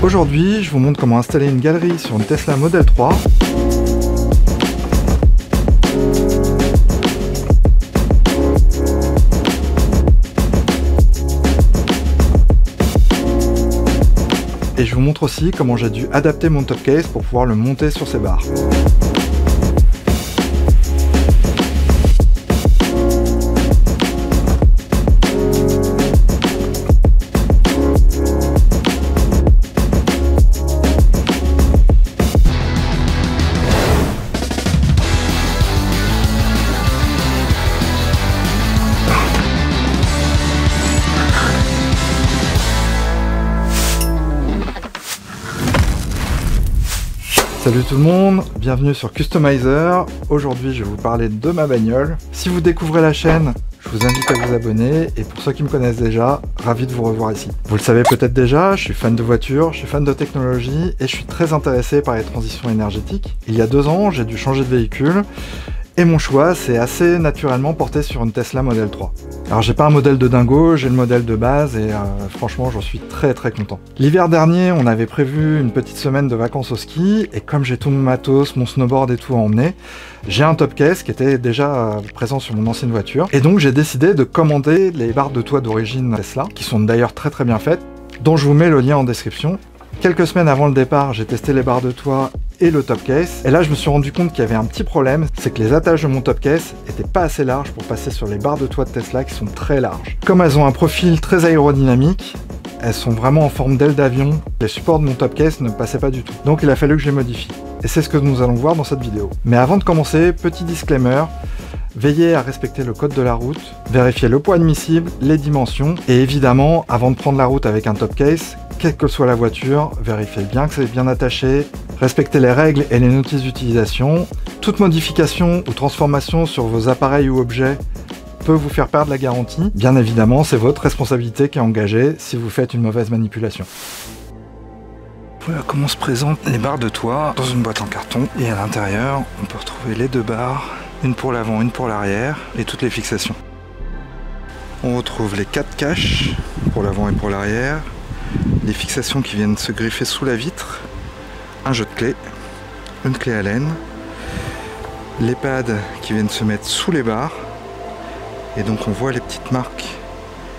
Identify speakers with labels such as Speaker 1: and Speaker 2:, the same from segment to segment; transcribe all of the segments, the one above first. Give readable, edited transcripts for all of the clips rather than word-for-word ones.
Speaker 1: Aujourd'hui, je vous montre comment installer une galerie sur une Tesla Model 3. Et je vous montre aussi comment j'ai dû adapter mon top case pour pouvoir le monter sur ces barres. Salut tout le monde, bienvenue sur Customizer. Aujourd'hui je vais vous parler de ma bagnole. Si vous découvrez la chaîne, je vous invite à vous abonner et pour ceux qui me connaissent déjà, ravi de vous revoir ici. Vous le savez peut-être déjà, je suis fan de voitures, je suis fan de technologie et je suis très intéressé par les transitions énergétiques. Il y a 2 ans, j'ai dû changer de véhicule et mon choix s'est assez naturellement porté sur une Tesla Model 3. Alors j'ai pas un modèle de dingo, j'ai le modèle de base et franchement j'en suis très content. L'hiver dernier on avait prévu une petite semaine de vacances au ski et comme j'ai tout mon matos, mon snowboard et tout à emmener, j'ai un top case qui était déjà présent sur mon ancienne voiture et donc j'ai décidé de commander les barres de toit d'origine Tesla qui sont d'ailleurs très bien faites, dont je vous mets le lien en description. Quelques semaines avant le départ, j'ai testé les barres de toit et le top case. Et là, je me suis rendu compte qu'il y avait un petit problème, c'est que les attaches de mon top case étaient pas assez larges pour passer sur les barres de toit de Tesla qui sont très larges. Comme elles ont un profil très aérodynamique, elles sont vraiment en forme d'aile d'avion. Les supports de mon top case ne passaient pas du tout. Donc il a fallu que je les modifie. Et c'est ce que nous allons voir dans cette vidéo. Mais avant de commencer, petit disclaimer. Veillez à respecter le code de la route, vérifiez le poids admissible, les dimensions, et évidemment, avant de prendre la route avec un top case, quelle que soit la voiture, vérifiez bien que c'est bien attaché, respectez les règles et les notices d'utilisation. Toute modification ou transformation sur vos appareils ou objets peut vous faire perdre la garantie. Bien évidemment, c'est votre responsabilité qui est engagée si vous faites une mauvaise manipulation. Voilà comment se présentent les barres de toit dans une boîte en carton. Et à l'intérieur, on peut retrouver les 2 barres. Une pour l'avant, une pour l'arrière, et toutes les fixations. On retrouve les 4 caches, pour l'avant et pour l'arrière, les fixations qui viennent se greffer sous la vitre, un jeu de clés, une clé Allen, les pads qui viennent se mettre sous les barres, et donc on voit les petites marques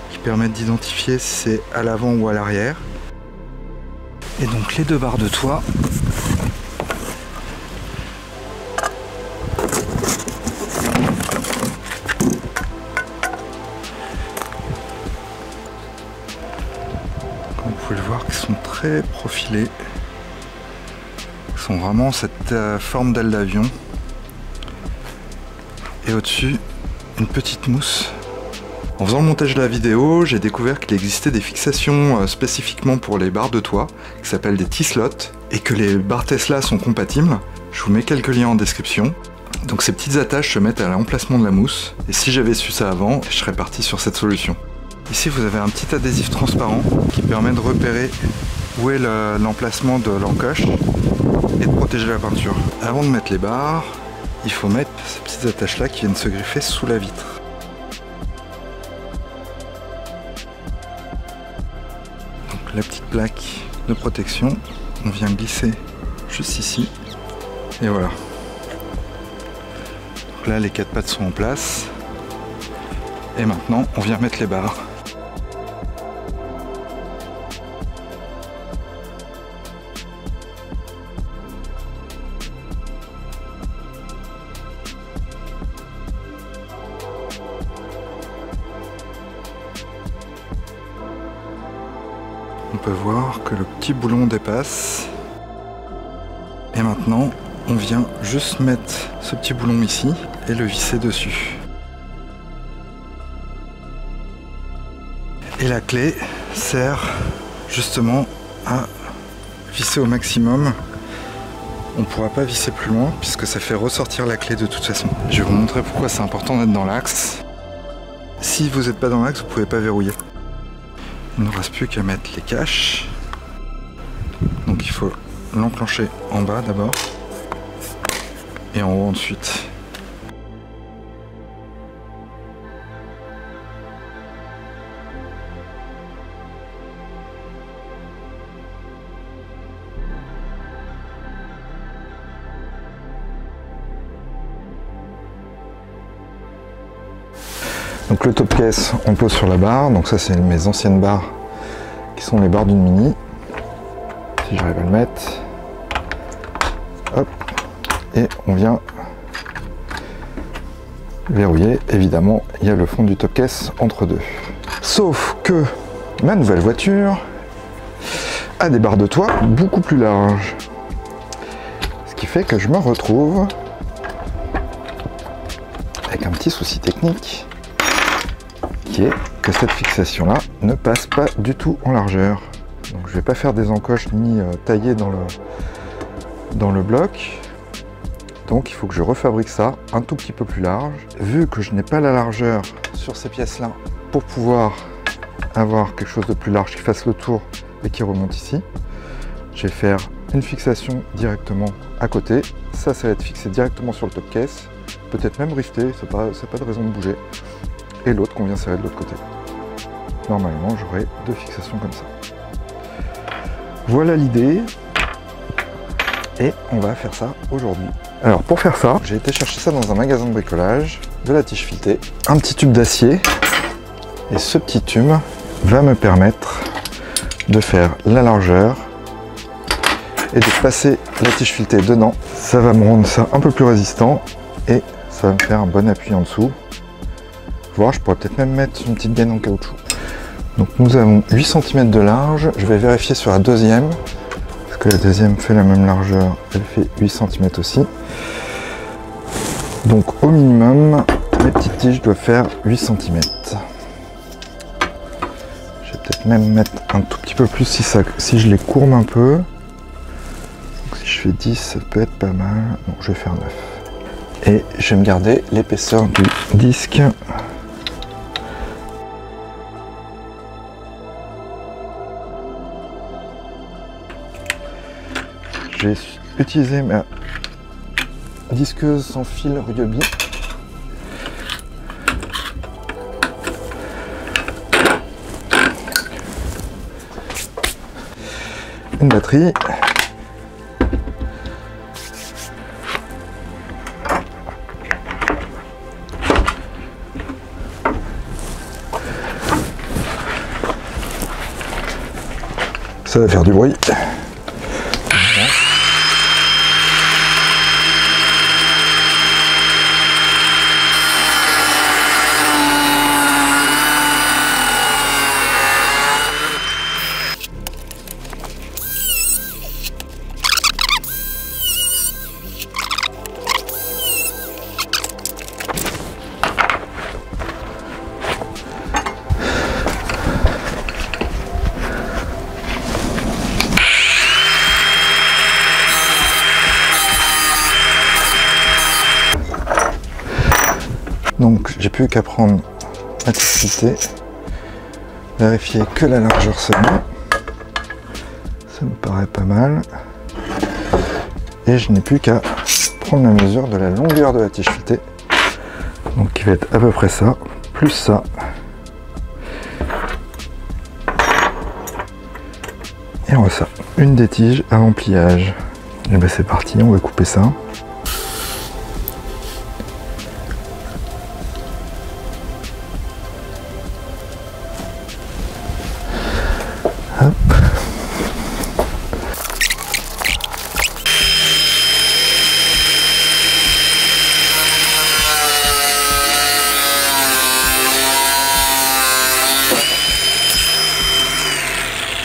Speaker 1: qui permettent d'identifier si c'est à l'avant ou à l'arrière. Et donc les 2 barres de toit. Vous pouvez le voir qu'ils sont très profilés. Ils sont vraiment cette forme d'aile d'avion. Et au-dessus, une petite mousse. En faisant le montage de la vidéo, j'ai découvert qu'il existait des fixations spécifiquement pour les barres de toit, qui s'appellent des T-slots, et que les barres Tesla sont compatibles. Je vous mets quelques liens en description. Donc ces petites attaches se mettent à l'emplacement de la mousse, et si j'avais su ça avant, je serais parti sur cette solution. Ici vous avez un petit adhésif transparent qui permet de repérer où est l'emplacement de l'encoche et de protéger la peinture. Avant de mettre les barres, il faut mettre ces petites attaches là qui viennent se greffer sous la vitre. Donc la petite plaque de protection, on vient glisser juste ici et voilà. Donc là les 4 pattes sont en place et maintenant on vient mettre les barres. On peut voir que le petit boulon dépasse. Et maintenant, on vient juste mettre ce petit boulon ici et le visser dessus. Et la clé sert justement à visser au maximum. On ne pourra pas visser plus loin puisque ça fait ressortir la clé de toute façon. Je vais vous montrer pourquoi c'est important d'être dans l'axe. Si vous n'êtes pas dans l'axe, vous ne pouvez pas verrouiller. Il ne reste plus qu'à mettre les caches. Donc il faut l'enclencher en bas d'abord et en haut ensuite. Donc le top case, on pose sur la barre. Donc ça, c'est mes anciennes barres qui sont les barres d'une Mini. Si j'arrive à le mettre. Hop. Et on vient verrouiller. Évidemment, il y a le fond du top case entre deux. Sauf que ma nouvelle voiture a des barres de toit beaucoup plus larges. Ce qui fait que je me retrouve avec un petit souci technique qui est que cette fixation là ne passe pas du tout en largeur. Donc je vais pas faire des encoches ni tailler dans le bloc. Donc il faut que je refabrique ça un tout petit peu plus large. Vu que je n'ai pas la largeur sur ces pièces là pour pouvoir avoir quelque chose de plus large qui fasse le tour et qui remonte ici, je vais faire une fixation directement à côté. Ça va être fixé directement sur le top case. Peut-être même rester, c'est pas de raison de bouger. Et l'autre qu'on vient serrer de l'autre côté. Normalement, j'aurai deux fixations comme ça. Voilà l'idée. Et on va faire ça aujourd'hui. Alors pour faire ça, j'ai été chercher ça dans un magasin de bricolage, de la tige filetée, un petit tube d'acier. Et ce petit tube va me permettre de faire la largeur et de passer la tige filetée dedans. Ça va me rendre ça un peu plus résistant et ça va me faire un bon appui en dessous. Voir, je pourrais peut-être même mettre une petite gaine en caoutchouc. Donc nous avons 8 cm de large. Je vais vérifier sur la deuxième, parce que la deuxième fait la même largeur, elle fait 8 cm aussi. Donc au minimum, les petites tiges doivent faire 8 cm. Je vais peut-être même mettre un tout petit peu plus si je les courbe un peu. Donc si je fais 10, ça peut être pas mal. Donc je vais faire 9. Et je vais me garder l'épaisseur du disque. J'ai utilisé ma disqueuse sans fil Ryobi. Une batterie. Ça va faire du bruit. Donc j'ai plus qu'à prendre ma tige filetée, vérifier que la largeur c'est bon, ça me paraît pas mal, et je n'ai plus qu'à prendre la mesure de la longueur de la tige filetée, donc qui va être à peu près ça, plus ça, et on voit ça, une des tiges avant pliage. Et ben c'est parti, on va couper ça. Hop.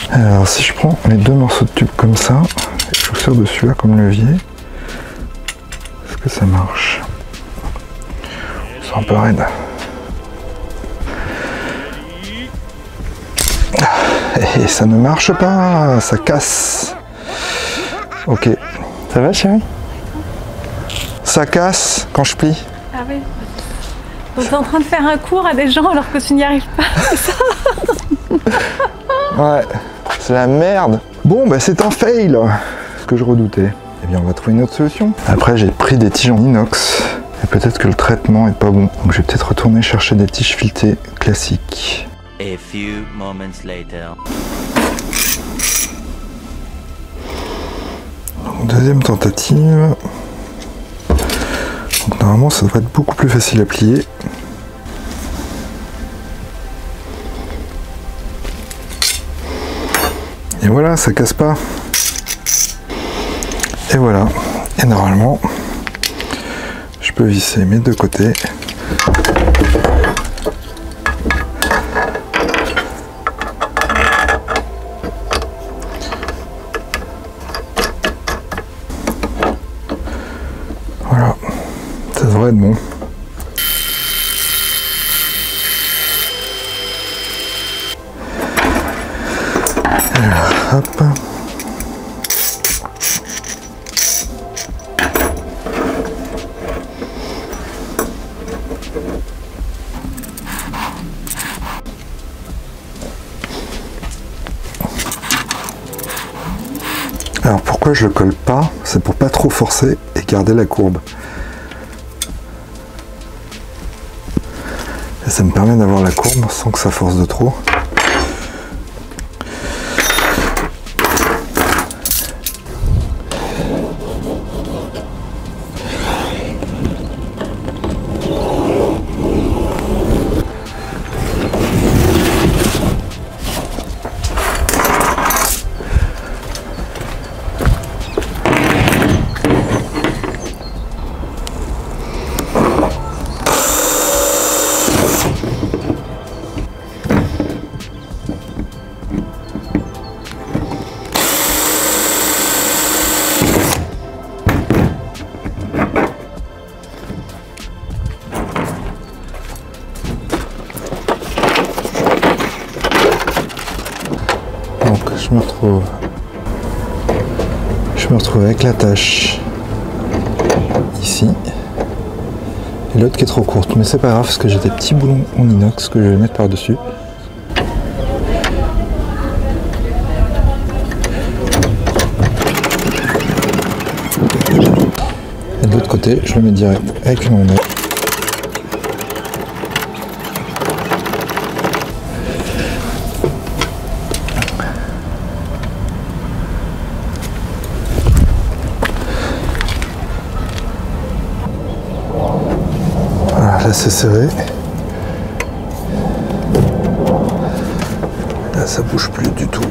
Speaker 1: Alors si je prends les deux morceaux de tube comme ça, et je sers dessus là comme levier, est-ce que ça marche? C'est un peu raide. Et ça ne marche pas, ça casse. Ok. Ça va chérie? Ça casse quand je plie.
Speaker 2: Ah oui. Donc t'es en train de faire un cours à des gens alors que tu n'y arrives pas, c'est ça?
Speaker 1: Ouais, c'est la merde. Bon, bah c'est un fail. Ce que je redoutais. Eh bien, on va trouver une autre solution. Après, j'ai pris des tiges en inox. Et peut-être que le traitement est pas bon. Donc je vais peut-être retourner chercher des tiges filetées classiques.
Speaker 3: A few moments later.
Speaker 1: Donc, deuxième tentative. Donc normalement ça devrait être beaucoup plus facile à plier. voilà, ça casse pas. Et voilà. Et normalement, je peux visser mes deux côtés. Voilà, ça devrait être bon. Alors, hop. Alors pourquoi je le colle pas? C'est pour pas trop forcer et garder la courbe. Et ça me permet d'avoir la courbe sans que ça force de trop. Donc je me retrouve avec la tâche ici et l'autre qui est trop courte, mais c'est pas grave parce que j'ai des petits boulons en inox que je vais mettre par dessus. Et de l'autre côté je le mets direct avec une rondelle. Là c'est serré. Là ça bouge plus du tout.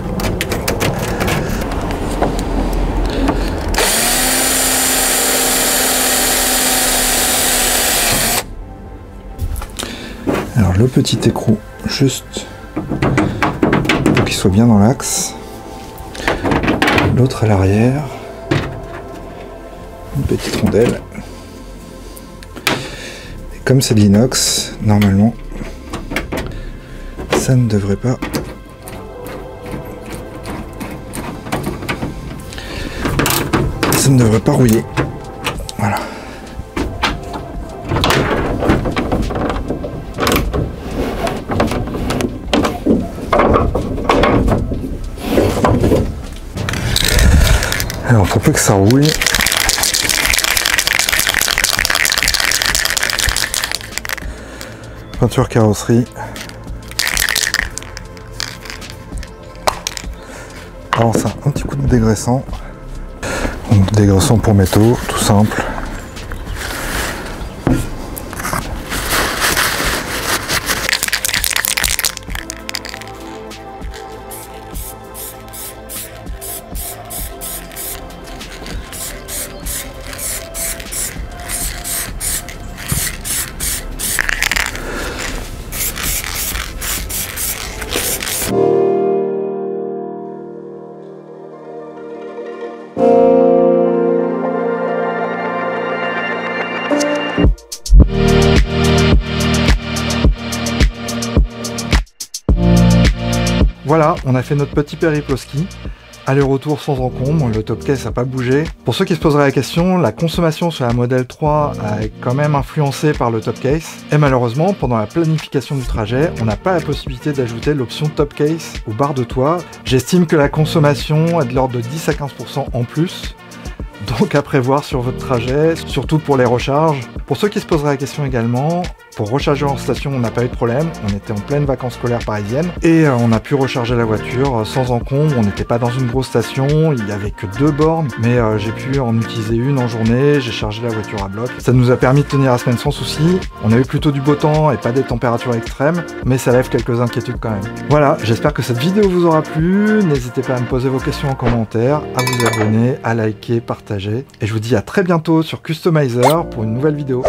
Speaker 1: Alors le petit écrou juste pour qu'il soit bien dans l'axe. L'autre à l'arrière. Une petite rondelle. Comme c'est de l'inox, normalement, ça ne devrait pas rouiller. Voilà. Alors pour peu que ça rouille, peinture carrosserie. Alors ça, un petit coup de dégraissant. Donc dégraissant pour métaux, tout simple. Voilà, on a fait notre petit périple au ski. Aller-retour sans encombre, le top case n'a pas bougé. Pour ceux qui se poseraient la question, la consommation sur la Model 3 est quand même influencée par le top case. Et malheureusement, pendant la planification du trajet, on n'a pas la possibilité d'ajouter l'option top case aux barres de toit. J'estime que la consommation est de l'ordre de 10 à 15% en plus. Donc à prévoir sur votre trajet, surtout pour les recharges. Pour ceux qui se poseraient la question également, pour recharger en station, on n'a pas eu de problème. On était en pleine vacances scolaires parisiennes et on a pu recharger la voiture sans encombre. On n'était pas dans une grosse station, il n'y avait que 2 bornes, mais j'ai pu en utiliser une en journée. J'ai chargé la voiture à bloc. Ça nous a permis de tenir la semaine sans souci. On a eu plutôt du beau temps et pas des températures extrêmes, mais ça lève quelques inquiétudes quand même. Voilà, j'espère que cette vidéo vous aura plu. N'hésitez pas à me poser vos questions en commentaire, à vous abonner, à liker, partager. Et je vous dis à très bientôt sur Customizer pour une nouvelle vidéo.